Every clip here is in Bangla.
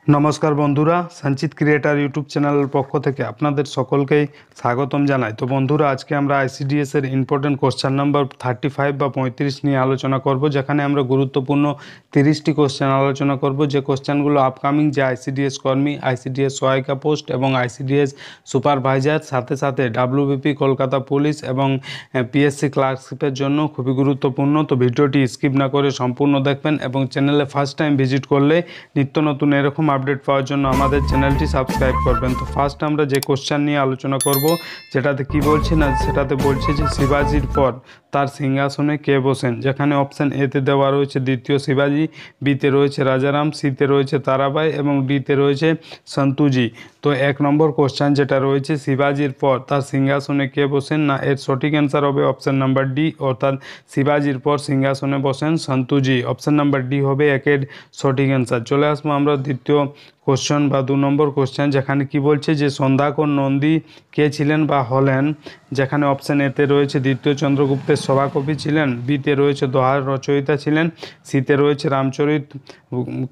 নমস্কার বন্ধুরা, সঞ্চিত ক্রিয়েটার ইউটিউব চ্যানেলের পক্ষ থেকে আপনাদের সকলকেই স্বাগতম জানাই। তো বন্ধুরা, আজকে আমরা আইসিডিএস এর ইম্পর্টেন্ট কোশ্চেন নাম্বার 35 বা 35 নিয়ে আলোচনা করব, যেখানে আমরা গুরুত্বপূর্ণ 30টি কোশ্চেন আলোচনা করব, যে কোশ্চেনগুলো আপকামিং যে আইসিডিএস কর্মী, আইসিডিএস সহায়িকা পোস্ট এবং আইসিডিএস সুপারভাইজার, সাথে সাথে ডাব্লিউবিপি কলকাতা পুলিশ এবং পিএসসি ক্লার্কশিপের জন্য খুবই গুরুত্বপূর্ণ। তো ভিডিওটি স্কিপ না করে সম্পূর্ণ দেখবেন এবং চ্যানেলে ফার্স্ট টাইম ভিজিট করলে নিত্য নতুন এরকম আপডেট পাওয়ার জন্য আমাদের চ্যানেলটি সাবস্ক্রাইব করবেন। তো ফার্স্ট আমরা যে কোশ্চেন নিয়ে আলোচনা করব, যেটাতে কি বলছে না, সেটাতে বলছে যে শিবাজির পর তার সিংহাসনে কে বসেন, যেখানে অপশান এতে দেওয়া রয়েছে দ্বিতীয় শিবাজি, বিতে রয়েছে রাজারাম, সিতে রয়েছে তারাবাই এবং ডিতে রয়েছে সন্তুজি। তো 1 নম্বর কোশ্চেন যেটা রয়েছে শিবাজির পর তার সিংহাসনে কে বসেন, না এর সঠিক অ্যান্সার হবে অপশান নাম্বার ডি, অর্থাৎ শিবাজির পর সিংহাসনে বসেন সন্তুজি। অপশান নাম্বার ডি হবে একের সঠিক অ্যান্সার। চলে আসবো আমরা দ্বিতীয় কোশ্চেন বা 2 নম্বর কোশ্চেন, যেখানে কি বলছে যে সন্ধ্যাকর নন্দী কে ছিলেন বা হলেন, যেখানে অপশান এতে রয়েছে দ্বিতীয় চন্দ্রগুপ্তের সভাকবি ছিলেন, বিতে রয়েছে দোহার রচয়িতা ছিলেন, সিতে রয়েছে রামচরিত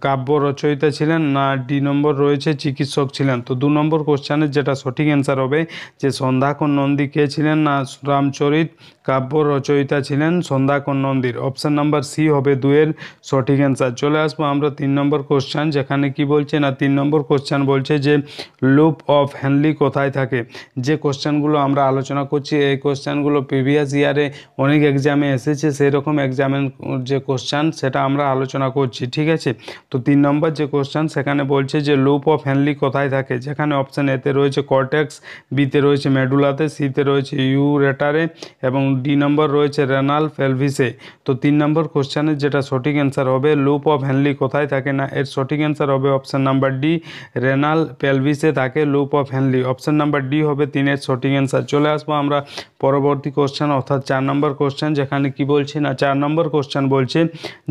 কাব্য রচয়িতা ছিলেন, না ডি নম্বর রয়েছে চিকিৎসক ছিলেন। তো 2 নম্বর কোশ্চেনের যেটা সঠিক অ্যান্সার হবে যে সন্ধ্যাকর নন্দী কে ছিলেন, না রামচরিত কাব্য রচয়িতা ছিলেন সন্ধ্যাকর নন্দীর। অপশান নাম্বার সি হবে 2-এর সঠিক অ্যান্সার। চলে আসবো আমরা 3 নম্বর কোশ্চেন, যেখানে কি বলছে না 3 নম্বর কোশ্চেন বলছে যে লুপ অফ হ্যানলি কোথায় থাকে। যে কোশ্চেনগুলো আমরা আলোচনা করছি, এই কোশ্চেনগুলো প্রিভিয়াস ইয়ারে অনেক এক্সামে এসেছে, সেই রকম এক্সামের যে কোশ্চেন সেটা আমরা আলোচনা করছি, ঠিক আছে। তো 3 নম্বর যে কোশ্চেন, সেখানে বলছে যে লুপ অফ হ্যানলি কোথায় থাকে, যেখানে অপশান এতে রয়েছে কর্টেক্স, বিতে রয়েছে মেডুলাতে, সিতে রয়েছে ইউরেটারে এবং ডি নম্বর রয়েছে রেনাল পেলভিসে। তো 3 নম্বর কোশ্চেনের যেটা সঠিক অ্যান্সার হবে লুপ অফ হ্যানলি কোথায় থাকে, না এর সঠিক অ্যান্সার হবে অপশান নাম্বার ডি, রেনাল পেলভিসে থাকে loop of Henley. Option number D হবে 3-এর সঠিক অ্যান্সার। চলে আসবো আমরা পরবর্তী কোশ্চেন, অর্থাৎ 4 নম্বর কোশ্চেন, যেখানে কি বলছে না 4 নম্বর কোশ্চেন বলছে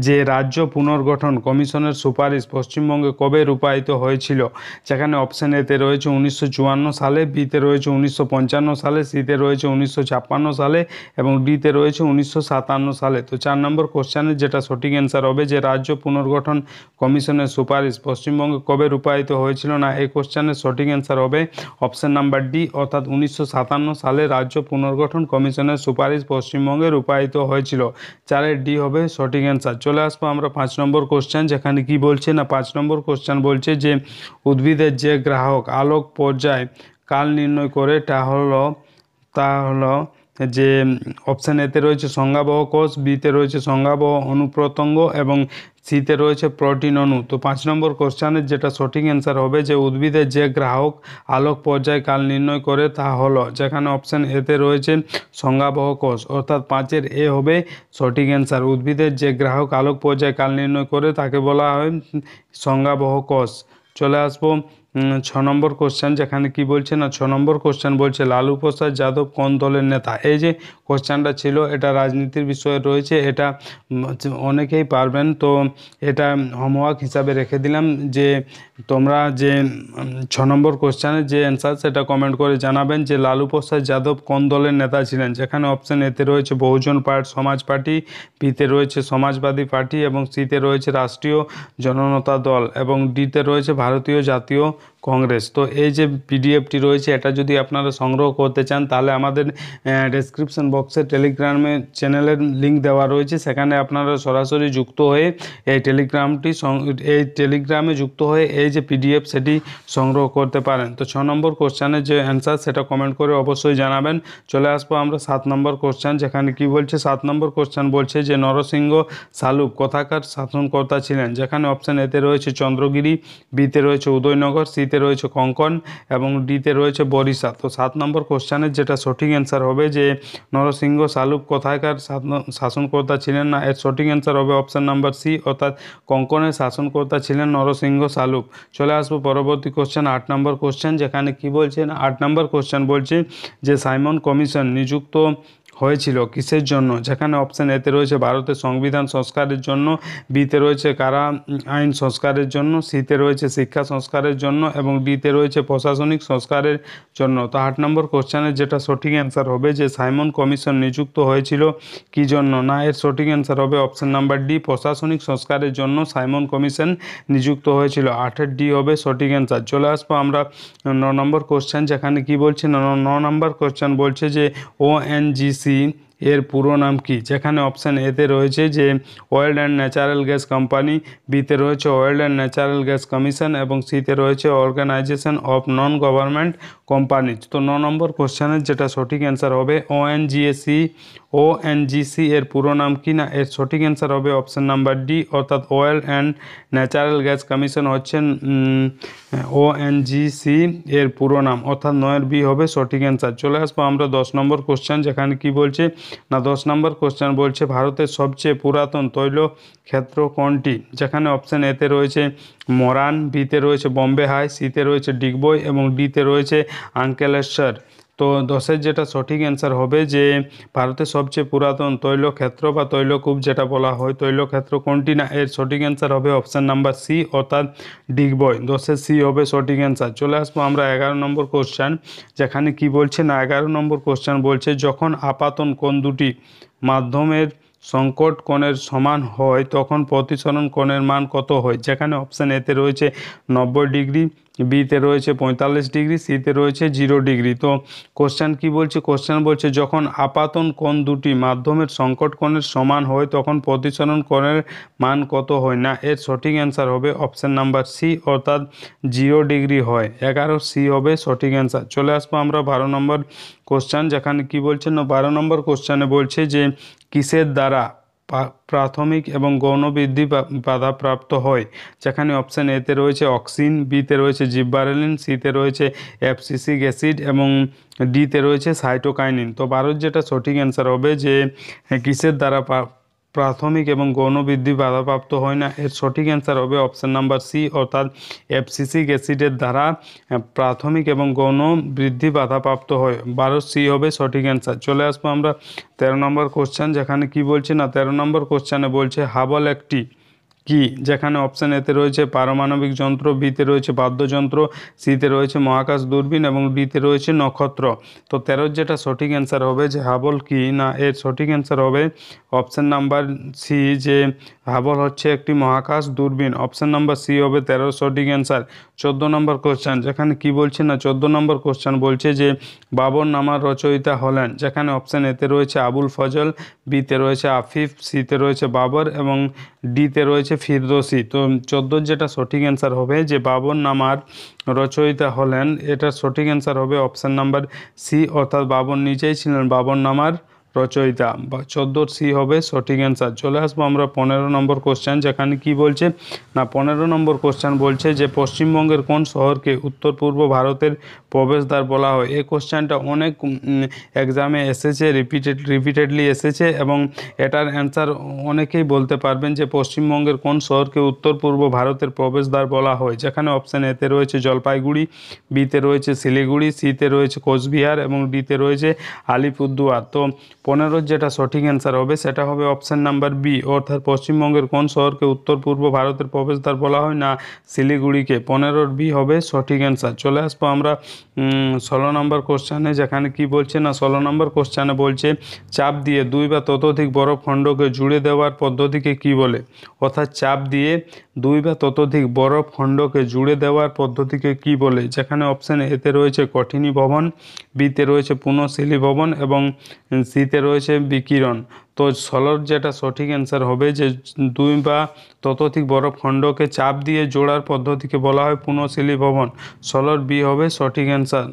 যে রাজ্য পুনর্গঠন কমিশনের সুপারিশ পশ্চিমবঙ্গে কবে রূপায়িত হয়েছিল, যেখানে অপশান এতে রয়েছে 1954 সালে, বিতে রয়েছে 1955 সালে, সিতে রয়েছে 1956 সালে এবং ডিতে রয়েছে 1957 সালে। তো 4 নম্বর কোশ্চেনের যেটা সঠিক অ্যান্সার হবে যে রাজ্য পুনর্গঠন কমিশনের সুপারিশ পশ্চিমবঙ্গে কবে রূপায়িত হয়েছিল, না এই কোশ্চেনের সঠিক অ্যান্সার হবে অপশান নাম্বার ডি, অর্থাৎ 1957 সালে রাজ্য পুনর্গঠন কমিশনের সুপারিশ পশ্চিমবঙ্গে রূপায়িত হয়েছিল। 4-এর ডি হবে সঠিক অ্যান্সার। চলে আসবো আমরা 5 নম্বর কোশ্চেন, যেখানে কি বলছে না 5 নম্বর কোশ্চেন বলছে যে উদ্ভিদের যে গ্রাহক আলোক পর্যায় কাল নির্ণয় করে তা হলো যে অপশান এতে রয়েছে সংজ্ঞাবহ কোষ, বিতে রয়েছে সংজ্ঞাবহ অনুপ্রত্যঙ্গ এবং সিতে রয়েছে প্রোটিন অণু। তো 5 নম্বর কোশ্চেনের যেটা সঠিক অ্যান্সার হবে যে উদ্ভিদের যে গ্রাহক আলোক পর্যায় কাল নির্ণয় করে তা হলো, যেখানে অপশান এতে রয়েছে সংজ্ঞাবহ কোষ, অর্থাৎ 5-এর এ হবে সঠিক অ্যান্সার। উদ্ভিদের যে গ্রাহক আলোক পর্যায় কাল নির্ণয় করে তাকে বলা হয় সংজ্ঞাবহ কোষ। চলে আসবো 6 নম্বর কোশ্চেন, যেখানে কি বলছে না 6 নম্বর কোশ্চেন বলছে লালু প্রসাদ যাদব কোন দলের নেতা। এই যে কোশ্চেনটা ছিল এটা রাজনীতির বিষয়ে রয়েছে, এটা অনেকেই পারবেন, তো এটা হোমওয়ার্ক হিসাবে রেখে দিলাম যে তোমরা যে 6 নম্বর কোশ্চেনের যে অ্যান্সার সেটা কমেন্ট করে জানাবেন যে লালু প্রসাদ যাদব কোন দলের নেতা ছিলেন, যেখানে অপশান এতে রয়েছে বহুজন সমাজ পার্টি, বিতে রয়েছে সমাজবাদী পার্টি এবং সিতে রয়েছে রাষ্ট্রীয় জনতা দল এবং ডিতে রয়েছে ভারতীয় জাতীয় কংগ্রেস। তো এই যে পিডিএফটি রয়েছে এটা যদি আপনারা সংগ্রহ করতে চান তাহলে আমাদের ডেসক্রিপশন বক্সে টেলিগ্রামে চ্যানেলের লিঙ্ক দেওয়া রয়েছে, সেখানে আপনারা সরাসরি যুক্ত হয়ে এই টেলিগ্রামে যুক্ত হয়ে এই যে পিডিএফ সেটি সংগ্রহ করতে পারেন। তো 6 নম্বর কোশ্চেনের যে অ্যান্সার সেটা কমেন্ট করে অবশ্যই জানাবেন। চলে আসবো আমরা 7 নম্বর কোশ্চেন, যেখানে কি বলছে 7 নম্বর কোশ্চেন বলছে যে নরসিংহ সালুক কোথাকার শাসনকর্তা ছিলেন, যেখানে অপশান এতে রয়েছে চন্দ্রগিরি, বিতে রয়েছে উদয়নগর, সিতে রয়েছে কঙ্কন এবং ডিতে রয়েছে বরিশা। তো 7 নম্বর কোশ্চেনের যেটা সঠিক অ্যান্সার হবে যে নরসিংহ সালুক কোথাকার শাসনকর্তা ছিলেন, না এর সঠিক অ্যান্সার হবে অপশান নাম্বার সি, অর্থাৎ কঙ্কনের শাসনকর্তা ছিলেন নরসিংহ সালুক। চলে আসবো পরবর্তী কোশ্চেন 8 নম্বর কোশ্চেন, যেখানে কি বলছে না 8 নম্বর কোশ্চেন বলছে যে সাইমন কমিশন নিযুক্ত হয়েছিল কিসের জন্য, যেখানে অপশান এতে রয়েছে ভারতের সংবিধান সংস্কারের জন্য, বিতে রয়েছে কারা আইন সংস্কারের জন্য, সিতে রয়েছে শিক্ষা সংস্কারের জন্য এবং ডিতে রয়েছে প্রশাসনিক সংস্কারের জন্য। তো 8 নম্বর কোশ্চেনের যেটা সঠিক অ্যান্সার হবে যে সাইমন কমিশন নিযুক্ত হয়েছিল কি জন্য, না এর সঠিক অ্যান্সার হবে অপশান নাম্বার ডি, প্রশাসনিক সংস্কারের জন্য সাইমন কমিশন নিযুক্ত হয়েছিল। 8-এর ডি হবে সঠিক অ্যান্সার। চলে আসবো আমরা 9 নম্বর কোশ্চেন, যেখানে কি বলছে 9 নম্বর কোশ্চেন বলছে যে ওএনজিসি এর পুরো নাম কি, যেখানে অপশান এতে রয়েছে যে oil and natural gas company, বিতে রয়েছে oil and natural gas commission এবং সিতে রয়েছে organisation of non government company. তো 9 নম্বর কোশ্চেনের যেটা সঠিক অ্যান্সার হবে ওএনজিসি এর পুরো নাম কি, না এর সঠিক অ্যান্সার হবে অপশান নাম্বার ডি, অর্থাৎ well and natural gas commission হচ্ছে ওএনজিসি এর পুরো নাম, অর্থাৎ 9-এর বি হবে সঠিক অ্যান্সার। চলে আসবো আমরা 10 নম্বর কোশ্চেন, যেখানে কি বলছে না 10 নম্বর কোশ্চেন বলছে ভারতের সবচেয়ে পুরাতন তৈল ক্ষেত্র কোনটি, যেখানে অপশান এতে রয়েছে মরান, বিতে রয়েছে বোম্বে হাই, সিতে রয়েছে ডিগবই এবং ডিতে রয়েছে আঙ্কেলেশ্বর। তো 10-এর যেটা সঠিক অ্যান্সার হবে যে ভারতের সবচেয়ে পুরাতন তৈলক্ষেত্র বা তৈলকূপ যেটা বলা হয় তৈলক্ষেত্র কোনটি, না এর সঠিক অ্যান্সার হবে অপশান নাম্বার সি, অর্থাৎ ডিগবই। 10-এর সি হবে সঠিক অ্যান্সার। চলে আসবো আমরা 11 নম্বর কোশ্চেন, যেখানে কি বলছে না 11 নম্বর কোশ্চেন বলছে যখন আপাতন কোণ দুটি মাধ্যমের সংকট কোণের সমান হয় তখন প্রতিসরণ কোণের মান কত হয়, যেখানে অপশান এতে রয়েছে 90 ডিগ্রি, বিতে রয়েছে 45 ডিগ্রি, সিতে রয়েছে 0 ডিগ্রি। তো কোশ্চেন কি বলছে, কোশ্চেন বলছে যখন আপাতন কোণ দুটি মাধ্যমের সংকট কোণের সমান হয় তখন প্রতিসরণ কোণের মান কত হয়, না এর সঠিক অ্যান্সার হবে অপশান নাম্বার সি, অর্থাৎ 0 ডিগ্রি হয়। 11 সি হবে সঠিক অ্যান্সার। চলে আসবো আমরা 12 নম্বর কোশ্চেন, যেখানে কি বলছে না 12 নম্বর কোশ্চেনে বলছে যে কিসের দ্বারা প্রাথমিক এবং গৌণ বৃদ্ধি বাধাপ্রাপ্ত হয়, যেখানে অপশান এতে রয়েছে অক্সিন, বিতে রয়েছে জিব্বারেলিন, সিতে রয়েছে অ্যাবসিসিক অ্যাসিড এবং ডিতে রয়েছে সাইটোকাইনিন। তো 12 যেটা সঠিক অ্যান্সার হবে যে কিসের দ্বারা প্রাথমিক এবং গৌণ বৃদ্ধি বাধাপ্রাপ্ত হয়, না এর সঠিক অ্যান্সার হবে অপশান নাম্বার সি, অর্থাৎ অ্যাবসিসিক অ্যাসিডের দ্বারা প্রাথমিক এবং গৌণ বৃদ্ধি বাধাপ্রাপ্ত হয়। 12 সি হবে সঠিক অ্যান্সার। চলে আসবো আমরা 13 নম্বর কোশ্চেন, যেখানে কি বলছে না 13 নম্বর কোশ্চেনে বলছে হাবল একটি কি, যেখানে অপশান এতে রয়েছে পারমাণবিক যন্ত্র, বিতে রয়েছে বাদ্যযন্ত্র, সিতে রয়েছে মহাকাশ দূরবীন এবং ডিতে রয়েছে নক্ষত্র। তো 13 যেটা সঠিক অ্যান্সার হবে যে হাবল কি, না এর সঠিক অ্যান্সার হবে অপশান নাম্বার সি, যে হাবল হচ্ছে একটি মহাকাশ দূরবীন। অপশান নাম্বার সি হবে 13 সঠিক অ্যান্সার। 14 নম্বর কোশ্চেন, যেখানে কি বলছে না 14 নম্বর কোশ্চেন বলছে যে বাবর নামার রচয়িতা হলেন, যেখানে অপশান এতে রয়েছে আবুল ফজল, বিতে রয়েছে আফিফ, সিতে রয়েছে বাবর এবং ডিতে রয়েছে ফিরদৌসি। তো 14 যেটা সঠিক অ্যান্সার হবে যে বাবর নামার রচয়িতা হলেন, এটার সঠিক অ্যান্সার হবে অপশান নাম্বার সি, অর্থাৎ বাবর নিজেই ছিলেন বাবর নামার রচয়িতা। 14 সি হবে সঠিক অ্যান্সার। চলে আসবো আমরা 15 নম্বর কোশ্চেন, যেখানে কি বলছে না 15 নম্বর কোশ্চেন বলছে যে পশ্চিমবঙ্গের কোন শহরকে উত্তর পূর্ব ভারতের প্রবেশদ্বার বলা হয়। এই কোশ্চেনটা অনেক এক্সামে এসেছে, রিপিটেডলি এসেছে এবং এটার অ্যান্সার অনেকেই বলতে পারবেন যে পশ্চিমবঙ্গের কোন শহরকে উত্তর পূর্ব ভারতের প্রবেশদ্বার বলা হয়, যেখানে অপশান এতে রয়েছে জলপাইগুড়ি, বিতে রয়েছে শিলিগুড়ি, সিতে রয়েছে কোচবিহার এবং ডিতে রয়েছে আলিপুরদুয়ার। তো 15 যেটা সঠিক অ্যান্সার হবে সেটা হবে অপশান নাম্বার বি, অর্থাৎ পশ্চিমবঙ্গের কোন শহরকে উত্তর পূর্ব ভারতের প্রবেশদ্বার বলা হয়, না শিলিগুড়িকে। 15 বি হবে সঠিক অ্যান্সার। চলে আসবো আমরা 16 নম্বর কোশ্চেনে, যেখানে কি বলছে না 16 নম্বর কোশ্চেনে বলছে চাপ দিয়ে 2 বা ততোধিক বরফ খণ্ডকে জুড়ে দেওয়ার পদ্ধতিকে কি বলে, অর্থাৎ চাপ দিয়ে 2 বা ততোধিক বরফ খণ্ডকে জুড়ে দেওয়ার পদ্ধতিকে কি বলে, যেখানে অপশান এতে রয়েছে কঠিনী ভবন, বিতে রয়েছে পুনঃশীলী ভবন এবং সিতে রয়েছে বিকিরণ। তো 16 যেটা সঠিক অ্যান্সার হবে যে 2 বা ততোধিক বরফ খণ্ডকে চাপ দিয়ে জোড়ার পদ্ধতিকে বলা হয় পুনঃশীলী ভবন। 16 বি হবে সঠিক অ্যান্সার।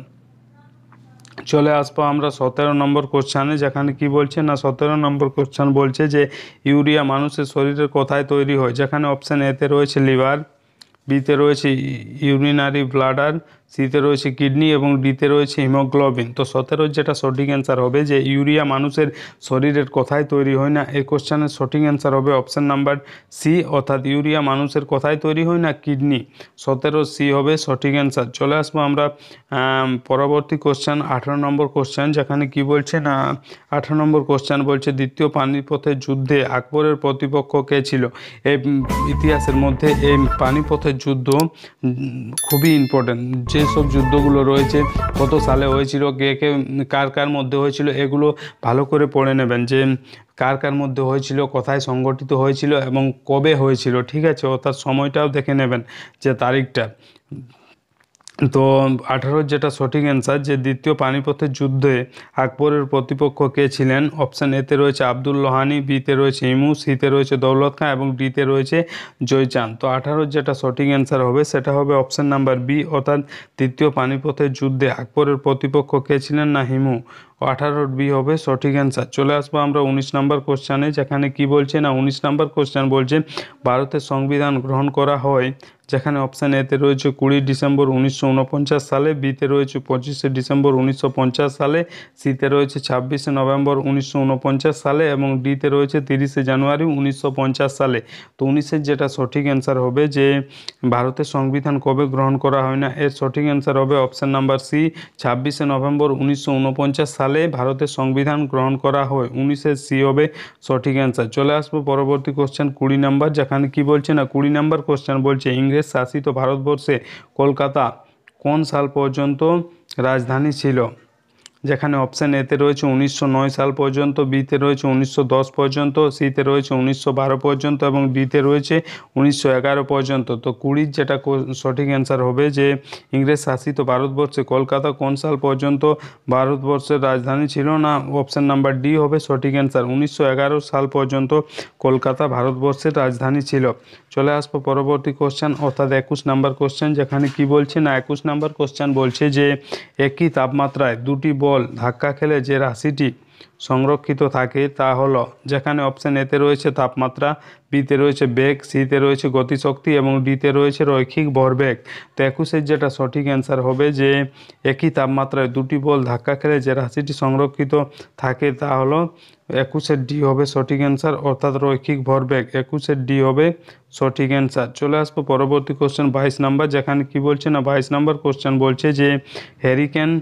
চলে আসবো আমরা 17 নম্বর কোশ্চেনে, যেখানে কি বলছে না 17 নম্বর কোশ্চেন বলছে যে ইউরিয়া মানুষের শরীরের কোথায় তৈরি হয়, যেখানে অপশান এতে রয়েছে লিভার, বিতে রয়েছে ইউরিনারি ব্লাডার, সিতে রয়েছে কিডনি এবং ডিতে রয়েছে হিমোগ্লোবিন। তো 17 যেটা সঠিক অ্যান্সার হবে যে ইউরিয়া মানুষের শরীরের কোথায় তৈরি হয় না, এই কোশ্চেনের সঠিক অ্যান্সার হবে অপশান নাম্বার সি, অর্থাৎ ইউরিয়া মানুষের কোথায় তৈরি হয় না, কিডনি। 17 সি হবে সঠিক অ্যান্সার। চলে আসবো আমরা পরবর্তী কোশ্চেন 18 নম্বর কোশ্চেন, যেখানে কি বলছে না 18 নম্বর কোশ্চেন বলছে দ্বিতীয় পানিপথের যুদ্ধে আকবরের প্রতিপক্ষ কে ছিল। এই ইতিহাসের মধ্যে এই পানিপথের যুদ্ধ খুবই ইম্পর্টেন্ট। যেসব যুদ্ধগুলো রয়েছে কত সালে হয়েছিল, কে কে কার কার মধ্যে হয়েছিল, এগুলো ভালো করে পড়ে নেবেন যে কার কার মধ্যে হয়েছিল, কোথায় সংগঠিত হয়েছিল এবং কবে হয়েছিল, ঠিক আছে, অর্থাৎ সময়টাও দেখে নেবেন যে তারিখটা। তো 18 যেটা সঠিক অ্যান্সার যে দ্বিতীয় পানিপথের যুদ্ধে আকবরের প্রতিপক্ষ কে ছিলেন। অপশান এতে রয়েছে আব্দুল লোহানি, বিতে রয়েছে ইমু, সিতে রয়েছে দৌলত খাঁ এবং ডিতে রয়েছে জয়চাঁদ। তো 18 যেটা সঠিক অ্যান্সার হবে সেটা হবে অপশান নাম্বার বি, অর্থাৎ দ্বিতীয় পানিপথের যুদ্ধে আকবরের প্রতিপক্ষ কে ছিলেন না হিমু। 18 বি হবে সঠিক অ্যান্সার। চলে আসবো আমরা 19 নম্বর কোশ্চেনে, যেখানে কি বলছে না 19 নম্বর কোশ্চেন বলছে ভারতের সংবিধান গ্রহণ করা হয়, যেখানে অপশান এতে রয়েছে 20 ডিসেম্বর 1949 সালে, বিতে রয়েছে 25 ডিসেম্বর 1950 সালে, সিতে রয়েছে 26 নভেম্বর 1949 সালে এবং ডিতে রয়েছে 30 জানুয়ারি 1950 সালে। তো 19 যেটা সঠিক অ্যান্সার হবে যে ভারতের সংবিধান কবে গ্রহণ করা হয় না, এর সঠিক অ্যান্সার হবে অপশান নাম্বার সি, 26 নভেম্বর 1949 সালে ভারতের সংবিধান গ্রহণ করা হয়। 19 সি হবে সঠিক অ্যান্সার। চলে আসবো পরবর্তী কোশ্চেন 20 নম্বর, যেখানে কি বলছে না 20 নম্বর কোশ্চেন বলছে ইংরেজ শাসিত ভারতবর্ষে কলকাতা কোন সাল পর্যন্ত রাজধানী ছিল, যেখানে অপশান এতে রয়েছে 1909 সাল পর্যন্ত, বিতে রয়েছে 1910 পর্যন্ত, সিতে রয়েছে 1912 পর্যন্ত এবং ডিতে রয়েছে 1911 পর্যন্ত। তো 20 যেটা সঠিক অ্যান্সার হবে যে ইংরেজ শাসিত ভারতবর্ষে কলকাতা কোন সাল পর্যন্ত ভারতবর্ষের রাজধানী ছিল না, অপশান নাম্বার ডি হবে সঠিক অ্যান্সার। 1911 সাল পর্যন্ত কলকাতা ভারতবর্ষের রাজধানী ছিল। চলে আসবো পরবর্তী কোশ্চেন, অর্থাৎ 21 নম্বর কোশ্চেন, যেখানে কি বলছে না 21 নম্বর কোশ্চেন বলছে যে একই তাপমাত্রায় দুটি বল ধাক্কা খেলে যে রাশিটি সংরক্ষিত থাকে তা হলো, যেখানে অপশান এতে রয়েছে তাপমাত্রা, বিতে রয়েছে বেগ, সিতে রয়েছে গতিশক্তি এবং ডিতে রয়েছে রৈখিক ভরবেগ। তো 21 যেটা সঠিক অ্যান্সার হবে যে একই তাপমাত্রায় দুটি বল ধাক্কা খেলে যে রাশিটি সংরক্ষিত থাকে তা হলো 21 ডি হবে সঠিক অ্যান্সার, অর্থাৎ রৈখিক ভরবেগ। 21 ডি হবে সঠিক অ্যান্সার। চলে আসবো পরবর্তী কোশ্চেন 22 নাম্বার, যেখানে কি বলছে না 22 নম্বর কোশ্চেন বলছে যে হ্যারিকেন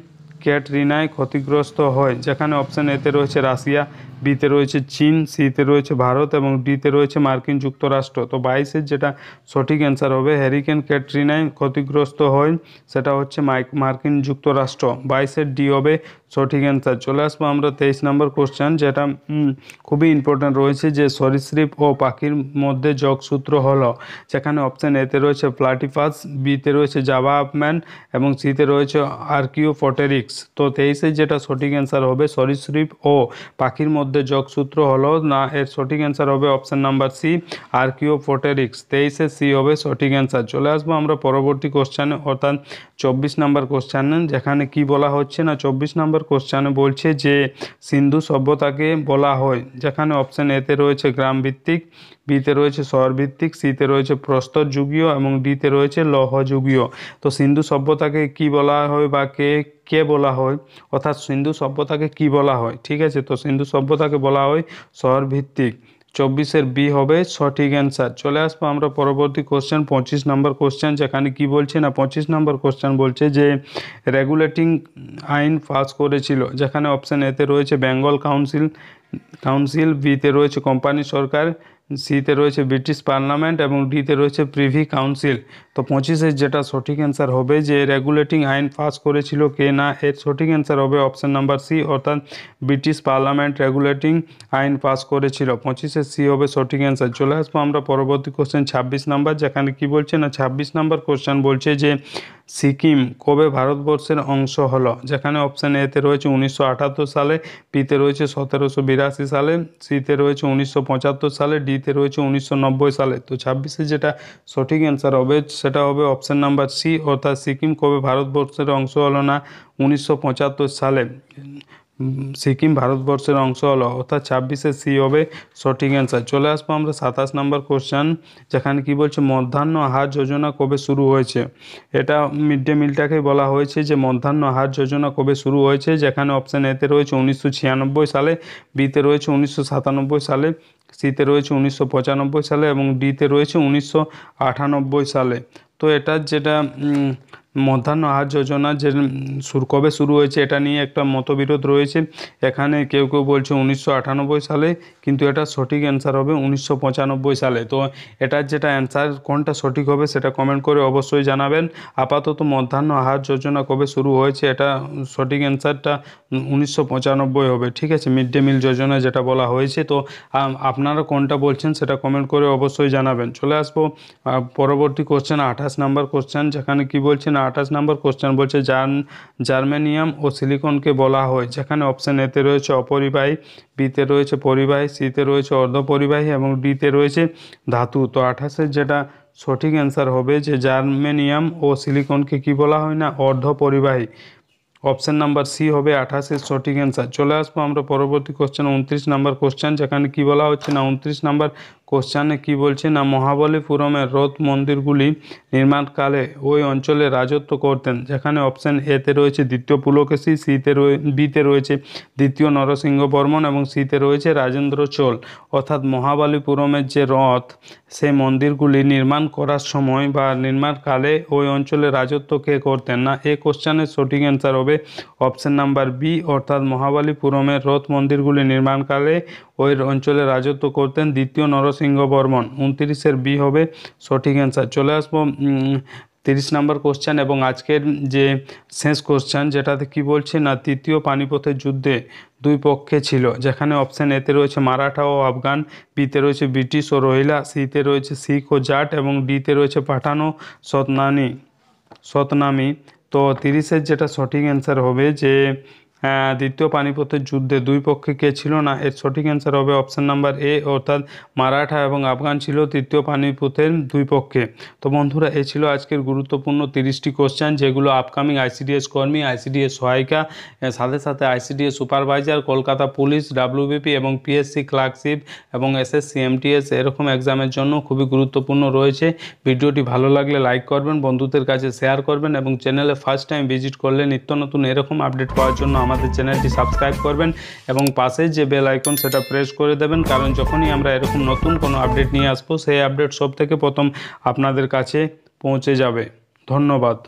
ক্যাটরিনায় ক্ষতিগ্রস্ত হয়, যেখানে অপশান এতে রয়েছে রাশিয়া, বিতে রয়েছে চীন, সিতে রয়েছে ভারত এবং ডিতে রয়েছে মার্কিন যুক্তরাষ্ট্র। তো 22 যেটা সঠিক অ্যান্সার হবে হ্যারিকেন ক্যাটরিনায় ক্ষতিগ্রস্ত হয় সেটা হচ্ছে মার্কিন যুক্তরাষ্ট্র। 22 ডি হবে সঠিক অ্যান্সার। চলে আসবো আমরা 23 নম্বর কোশ্চেন, যেটা খুবই ইম্পর্ট্যান্ট রয়েছে যে সরীসৃপ ও পাখির মধ্যে যোগসূত্র হলো, যেখানে অপশান এতে রয়েছে প্লাটিপাস, বিতে রয়েছে জাভা আপম্যান এবং সিতে রয়েছে আর্কিওপটেরিক্স। তো 23 যেটা সঠিক অ্যান্সার হবে সরীসৃপ ও পাখির মধ্যে যোগসূত্র হলো না, এর সঠিক অ্যান্সার হবে option number C, archaeopteryx. 23 C হবে সঠিক অ্যান্সার। চলে আসবো আমরা পরবর্তী কোশ্চেনে, অর্থাৎ 24 নম্বর কোশ্চেনে, যেখানে কি বলা হচ্ছে না 24 নম্বর কোশ্চেনে বলছে যে সিন্ধু সভ্যতাকে বলা হয়, যেখানে অপশান এতে রয়েছে গ্রাম ভিত্তিক, বিতে রয়েছে শহর ভিত্তিক, সিতে রয়েছে প্রস্তর যুগীয় এবং ডিতে রয়েছে লৌহ যুগীয়। তো সিন্ধু সভ্যতাকে কি বলা হয় বা কে বলা হয়, অর্থাৎ সিন্ধু সভ্যতাকে কি বলা হয়, ঠিক আছে, তো সিন্ধু সভ্যতাকে বলা হয় শহর ভিত্তিক। 24 বি হবে সঠিক অ্যান্সার। চলে আসবো আমরা পরবর্তী কোশ্চেন 25 নম্বর কোশ্চেন, যেখানে কি বলছে না 25 নম্বর কোশ্চেন বলছে যে রেগুলেটিং আইন পাস করেছিল, যেখানে অপশান এতে রয়েছে বেঙ্গল কাউন্সিল, বিতে রয়েছে কোম্পানি সরকার, সিতে রয়েছে ব্রিটিশ পার্লামেন্ট এবং ডিতে রয়েছে প্রিভি কাউন্সিল। তো 25 যেটা সঠিক অ্যান্সার হবে যে রেগুলেটিং আইন পাস করেছিল কে না, এর সঠিক অ্যান্সার হবে অপশান নাম্বার সি, অর্থাৎ ব্রিটিশ পার্লামেন্ট রেগুলেটিং আইন পাস করেছিল। 25 সি হবে সঠিক অ্যান্সার। চলে আসবো আমরা পরবর্তী কোশ্চেন 26 নাম্বার, যেখানে কি বলছে না 26 নাম্বার কোশ্চেন বলছে যে সিকিম কবে ভারতবর্ষের অংশ হলো, যেখানে অপশান এতে রয়েছে 1978 সালে, বিতে রয়েছে 1782 সালে, সিতে রয়েছে 1975 সালে, ডিতে রয়েছে 1990 সালে। তো 26 যেটা সঠিক অ্যান্সার হবে সেটা হবে অপশান নাম্বার সি, অর্থাৎ সিকিম কবে ভারতবর্ষের অংশ হলো না 1975 সালে। সিকিম ভারতবর্ষের অংশ হলো, অর্থাৎ 26-এ সি হবে সঠিক অ্যান্সার। চলে আসবো আমরা 27 নম্বর কোশ্চেন, যেখানে কি বলছে মধ্যাহ্ন আহার যোজনা কবে শুরু হয়েছে। এটা মিড ডে মিলটাকে বলা হয়েছে যে মধ্যাহ্ন আহার যোজনা কবে শুরু হয়েছে, যেখানে অপশান এতে রয়েছে 1996 সালে, বিতে রয়েছে 1997 সালে, সিতে রয়েছে 1995 সালে এবং ডিতে রয়েছে 1998 সালে। তো এটার যেটা মধ্যাহ্ন আহার যোজনা যে কবে শুরু হয়েছে এটা নিয়ে একটা মতবিরোধ রয়েছে। এখানে কেউ কেউ বলছে 1998 সালে, কিন্তু এটা সঠিক অ্যান্সার হবে 1995 সালে। তো এটার যেটা অ্যান্সার কোনটা সঠিক হবে সেটা কমেন্ট করে অবশ্যই জানাবেন। আপাতত মধ্যাহ্ন আহার যোজনা কবে শুরু হয়েছে, এটা সঠিক অ্যান্সারটা 1995 হবে। ঠিক আছে, মিড ডে মিল যোজনা যেটা বলা হয়েছে। তো আপনারা কোনটা বলছেন সেটা কমেন্ট করে অবশ্যই জানাবেন। চলে আসবো পরবর্তী কোশ্চেন 28 নাম্বার কোশ্চেন, যেখানে কি বলছে না 28 নাম্বার কোশ্চেন বলছে জার্মেনিয়াম ও সিলিকনকে বলা হয়, যেখানে অপশান এতে রয়েছে অপরিবাহী, বিতে রয়েছে পরিবাহী, সিতে রয়েছে অর্ধপরিবাহী এবং ডিতে রয়েছে ধাতু। তো 28-এর যেটা সঠিক অ্যান্সার হবে যে জার্মেনিয়াম ও সিলিকনকে কি বলা হয় না অর্ধপরিবাহী। অপশান নাম্বার সি হবে 28-এর সঠিক অ্যান্সার। চলে আসবো আমরা পরবর্তী কোশ্চেন 29 নাম্বার কোশ্চেন, যেখানে কি বলা হচ্ছে না 29 নাম্বার কোশ্চেনে কি বলছে না মহাবলীপুরমের রথ মন্দিরগুলি নির্মাণকালে ওই অঞ্চলে রাজত্ব করতেন, যেখানে অপশান এতে রয়েছে দ্বিতীয় পুলকেশী, বিতে রয়েছে দ্বিতীয় নরসিংহ বর্মন এবং সিতে রয়েছে রাজেন্দ্র চোল। অর্থাৎ মহাবলীপুরমের যে রথ, সেই মন্দিরগুলি নির্মাণ করার সময় বা নির্মাণকালে ওই অঞ্চলে রাজত্ব কে করতেন না, এই কোশ্চেনের সঠিক অ্যান্সার হবে অপশান নাম্বার বি, অর্থাৎ মহাবলীপুরমের রথ মন্দিরগুলি নির্মাণকালে ওই অঞ্চলে রাজত্ব করতেন দ্বিতীয় নরসিংহ বর্মন। 29-এর বি হবে সঠিক অ্যান্সার। চলে আসবো 30 নম্বর কোশ্চেন এবং আজকের যে শেষ কোশ্চেন, যেটাতে কি বলছে না তৃতীয় পানিপথের যুদ্ধে দুই পক্ষে ছিল, যেখানে অপশান এতে রয়েছে মারাঠা ও আফগান, বিতে রয়েছে ব্রিটিশ ও রোহিলা, সিতে রয়েছে শিখ ও জাট এবং ডিতে রয়েছে পাঠান ও সতনামি। তো 30-এর যেটা সঠিক অ্যান্সার হবে যে দ্বিতীয় পানিপথের যুদ্ধে দুই পক্ষে কে ছিল না, এর সঠিক অ্যান্সার হবে অপশান নাম্বার এ, অর্থাৎ মারাঠা এবং আফগান ছিল তৃতীয় পানিপথের দুই পক্ষে। তো বন্ধুরা এই ছিল আজকের গুরুত্বপূর্ণ 30টি কোশ্চেন, যেগুলো আপকামিং আইসিডিএস কর্মী, আইসিডিএস সহায়িকা, সাথে সাথে ICDS supervisor, Kolkata police, WBP এবং পিএসসি ক্লার্কশিপ এবং এসএসসি এমটিএস এরকম এক্সামের জন্য খুবই গুরুত্বপূর্ণ রয়েছে। ভিডিওটি ভালো লাগলে লাইক করবেন, বন্ধুদের কাছে শেয়ার করবেন এবং চ্যানেলে ফার্স্ট টাইম ভিজিট করলে নিত্য নতুন এরকম আপডেট পাওয়ার জন্য আমাদের চ্যানেলটি সাবস্ক্রাইব করবেন এবং পাশে যে বেল আইকন সেটা প্রেস করে দেবেন, কারণ যখনই আমরা এরকম নতুন কোনো আপডেট নিয়ে আসবো সেই আপডেট সব থেকে প্রথম আপনাদের কাছে পৌঁছে যাবে। ধন্যবাদ।